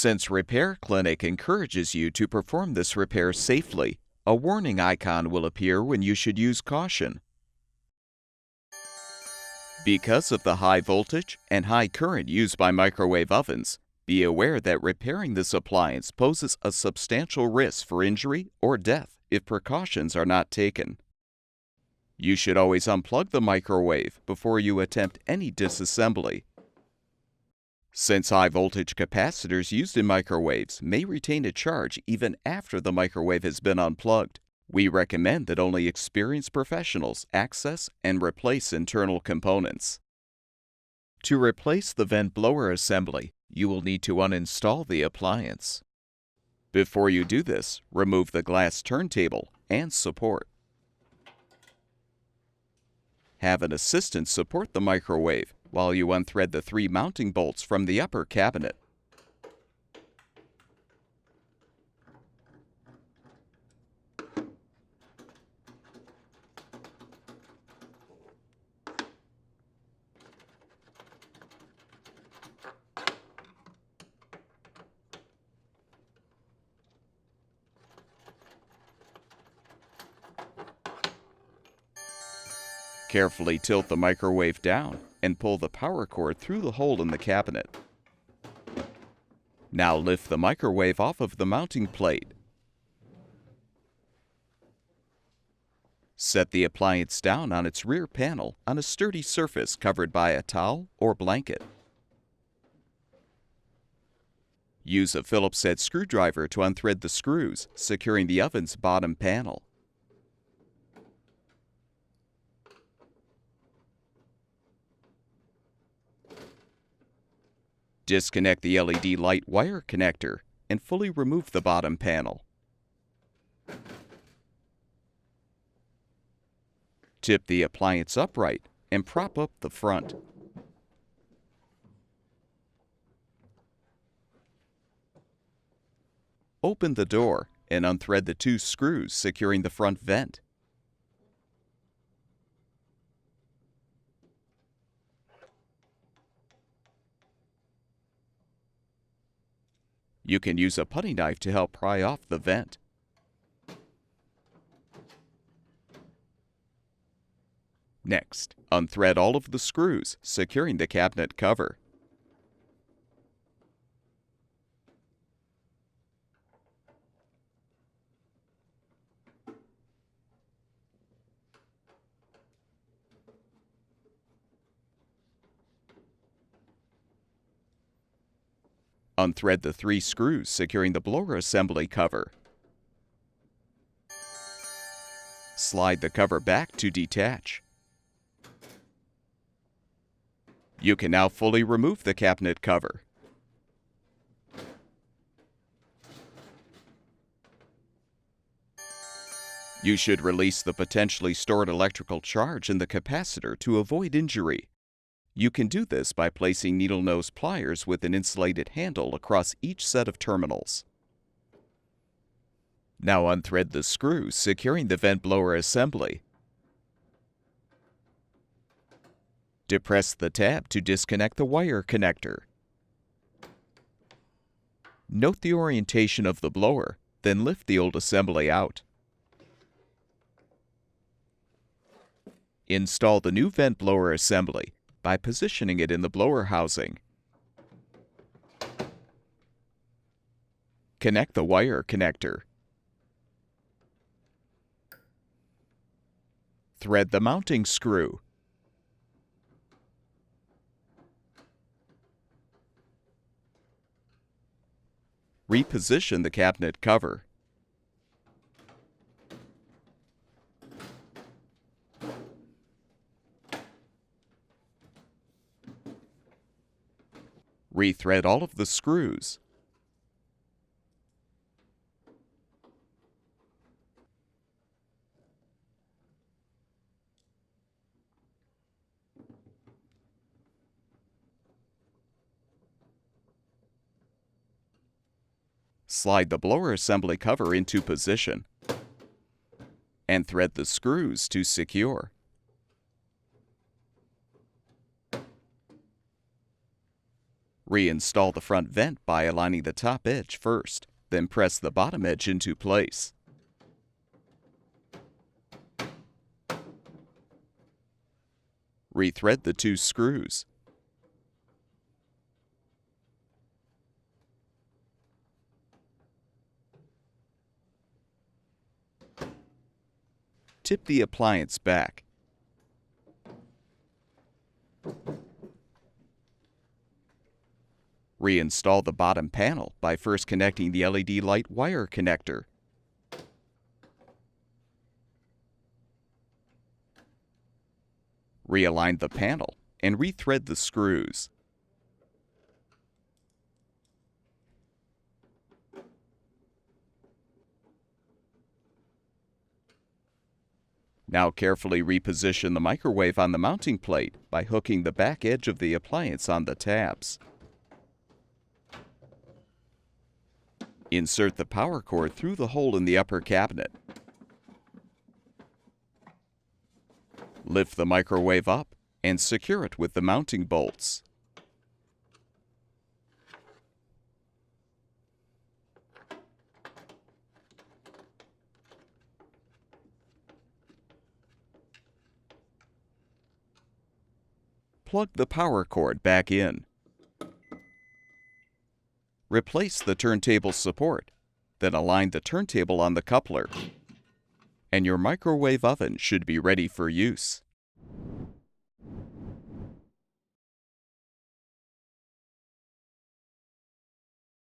Since Repair Clinic encourages you to perform this repair safely, a warning icon will appear when you should use caution. Because of the high voltage and high current used by microwave ovens, be aware that repairing this appliance poses a substantial risk for injury or death if precautions are not taken. You should always unplug the microwave before you attempt any disassembly. Since high-voltage capacitors used in microwaves may retain a charge even after the microwave has been unplugged, we recommend that only experienced professionals access and replace internal components. To replace the vent blower assembly, you will need to uninstall the appliance. Before you do this, remove the glass turntable and support. Have an assistant support the microwave while you unthread the 3 mounting bolts from the upper cabinet. Carefully tilt the microwave down and pull the power cord through the hole in the cabinet. Now lift the microwave off of the mounting plate. Set the appliance down on its rear panel on a sturdy surface covered by a towel or blanket. Use a Phillips head screwdriver to unthread the screws, securing the oven's bottom panel. Disconnect the LED light wire connector and fully remove the bottom panel. Tip the appliance upright and prop up the front. Open the door and unthread the 2 screws securing the front vent. You can use a putty knife to help pry off the vent. Next, unthread all of the screws, securing the cabinet cover. Unthread the 3 screws securing the blower assembly cover. Slide the cover back to detach. You can now fully remove the cabinet cover. You should release the potentially stored electrical charge in the capacitor to avoid injury. You can do this by placing needle nose pliers with an insulated handle across each set of terminals. Now unthread the screws securing the vent blower assembly. Depress the tab to disconnect the wire connector. Note the orientation of the blower, then lift the old assembly out. Install the new vent blower assembly by positioning it in the blower housing. Connect the wire connector. Thread the mounting screw. Reposition the cabinet cover. Rethread all of the screws. Slide the blower assembly cover into position and thread the screws to secure. Reinstall the front vent by aligning the top edge first, then press the bottom edge into place. Rethread the 2 screws. Tip the appliance back. Reinstall the bottom panel by first connecting the LED light wire connector. Realign the panel and rethread the screws. Now carefully reposition the microwave on the mounting plate by hooking the back edge of the appliance on the tabs. Insert the power cord through the hole in the upper cabinet. Lift the microwave up and secure it with the mounting bolts. Plug the power cord back in. Replace the turntable support, then align the turntable on the coupler, and your microwave oven should be ready for use.